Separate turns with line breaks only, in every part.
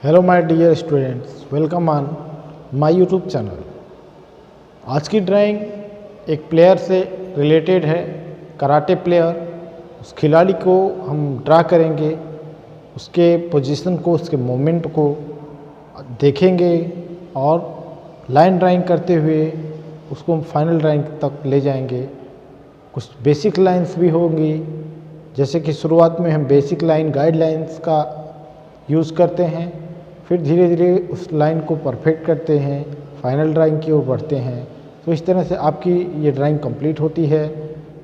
Hello my dear students, welcome on my YouTube channel. आज की drawing एक player से रिलेटेड है, कराटे प्लेयर। उस खिलाड़ी को हम ड्रा करेंगे, उसके पोजीशन को, उसके मूवमेंट को देखेंगे और लाइन ड्राइंग करते हुए उसको हम फाइनल ड्राइंग तक ले जाएंगे। कुछ बेसिक लाइंस भी होंगी, जैसे कि शुरुआत में हम बेसिक लाइन गाइडलाइंस का यूज़ करते हैं, फिर धीरे धीरे उस लाइन को परफेक्ट करते हैं, फाइनल ड्राइंग की ओर बढ़ते हैं। तो इस तरह से आपकी ये ड्राइंग कंप्लीट होती है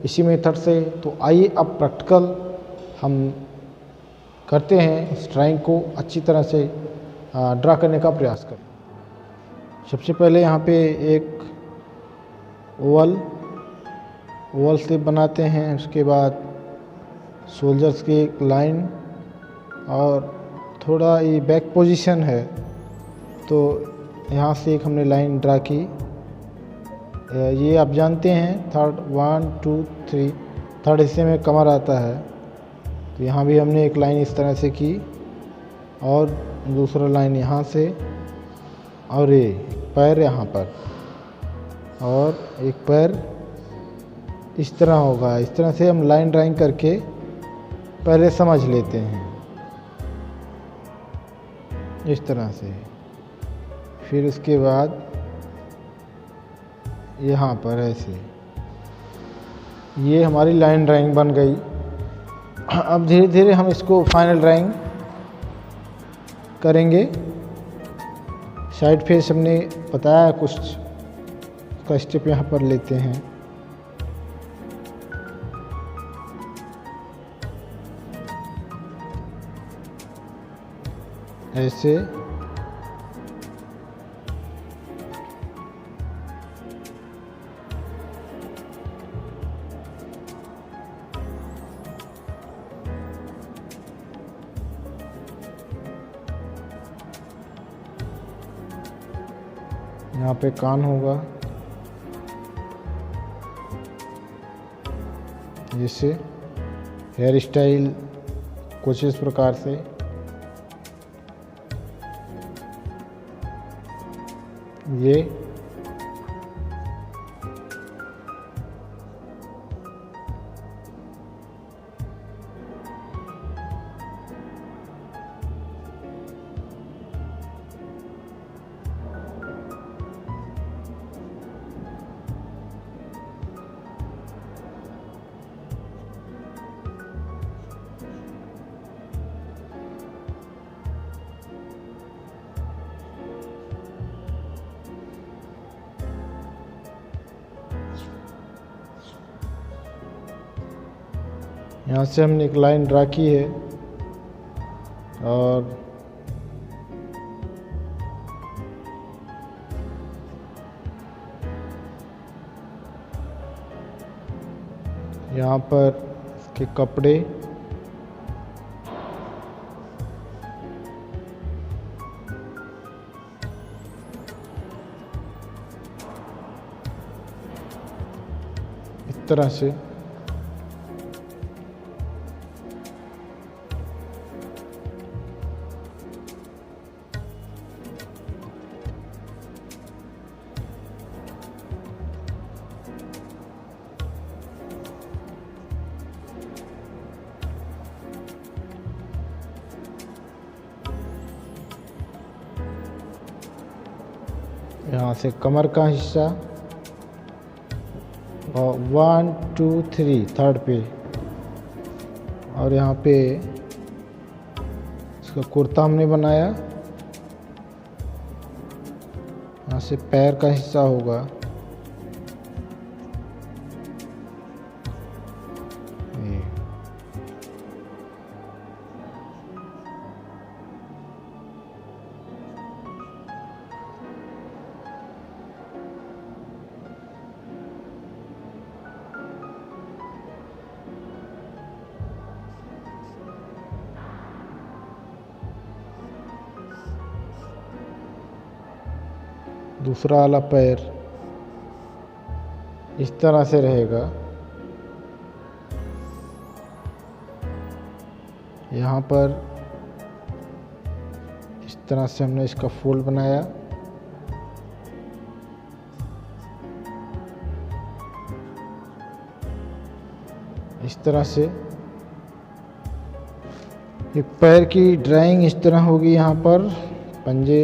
इसी मेथड से। तो आइए अब प्रैक्टिकल हम करते हैं, इस ड्राइंग को अच्छी तरह से ड्रा करने का प्रयास करें। सबसे पहले यहाँ पे एक ओवल शेप बनाते हैं, उसके बाद सोल्जर्स की एक लाइन और थोड़ा ये बैक पोजीशन है तो यहाँ से एक हमने लाइन ड्रा की। ये आप जानते हैं थर्ड 1 2 3 थर्ड हिस्से में कमर आता है, तो यहाँ भी हमने एक लाइन इस तरह से की और दूसरा लाइन यहाँ से, और ये पैर यहाँ पर और एक पैर इस तरह होगा। इस तरह से हम लाइन ड्राइंग करके पहले समझ लेते हैं इस तरह से। फिर उसके बाद यहाँ पर ऐसे ये हमारी लाइन ड्राइंग बन गई। अब धीरे धीरे हम इसको फाइनल ड्राइंग करेंगे। साइड फेस हमने बताया कुछ का स्टेप यहाँ पर लेते हैं। ऐसे यहाँ पे कान होगा, जिससे हेयर स्टाइल कुछ इस प्रकार से। ये यहाँ से हमने एक लाइन ड्रा की है और यहाँ पर इसके कपड़े इस तरह से। यहाँ से कमर का हिस्सा और 1 2 3 थर्ड पे, और यहाँ पे इसका कुर्ता हमने बनाया। यहाँ से पैर का हिस्सा होगा, दूसरा वाला पैर इस तरह से रहेगा। यहाँ पर इस तरह से हमने इसका फोल्ड बनाया। इस तरह से एक पैर की ड्राइंग इस तरह होगी। यहाँ पर पंजे,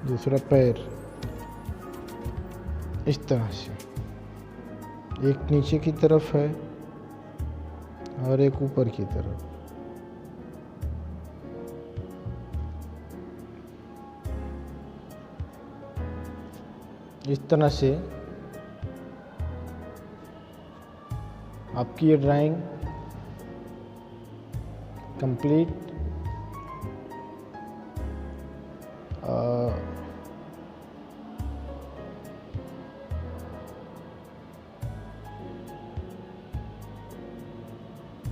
दूसरा पैर इस तरह से, एक नीचे की तरफ है और एक ऊपर की तरफ। इस तरह से आपकी ये ड्राइंग कंप्लीट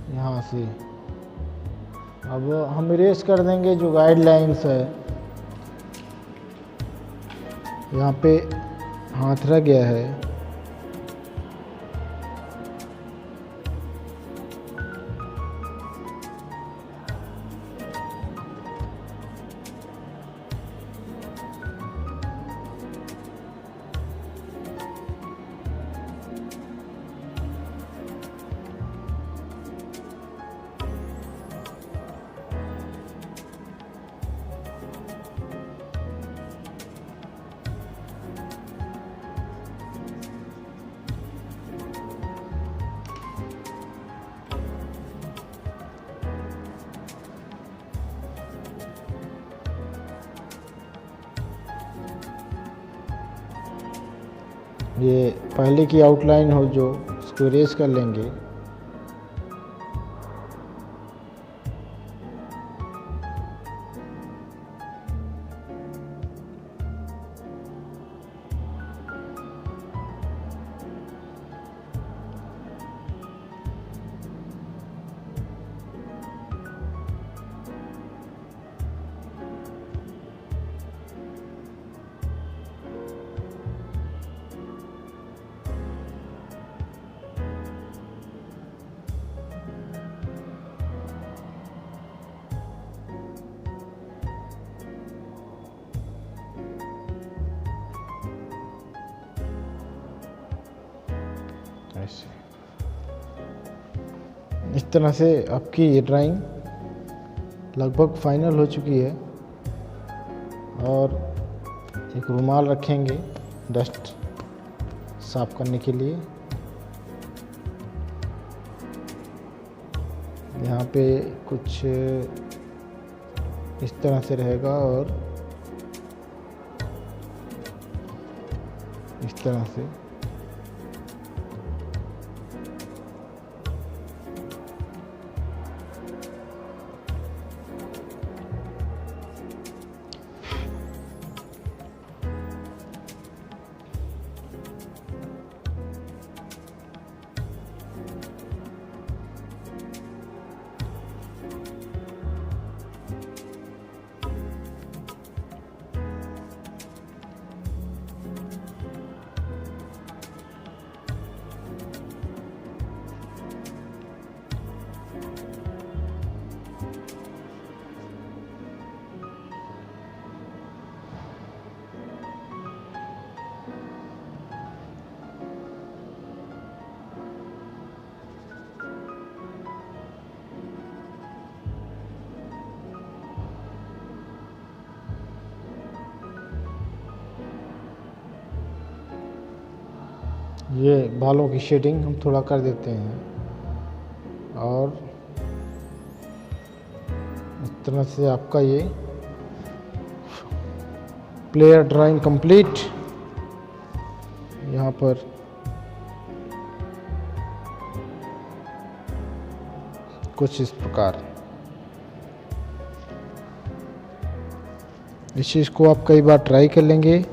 यहाँ से अब हम इरेज कर देंगे जो गाइडलाइंस है। यहाँ पे हाथ रह गया है, ये पहले की आउटलाइन हो जो उसको इरेज कर लेंगे। ऐसे इस तरह से आपकी ये ड्राइंग लगभग फाइनल हो चुकी है। और एक रुमाल रखेंगे डस्ट साफ करने के लिए। यहाँ पे कुछ इस तरह से रहेगा और इस तरह से। ये बालों की शेडिंग हम थोड़ा कर देते हैं और इस तरह से आपका ये प्लेयर ड्राइंग कंप्लीट। यहाँ पर कुछ इस प्रकार। इस चीज़ को आप कई बार ट्राई कर लेंगे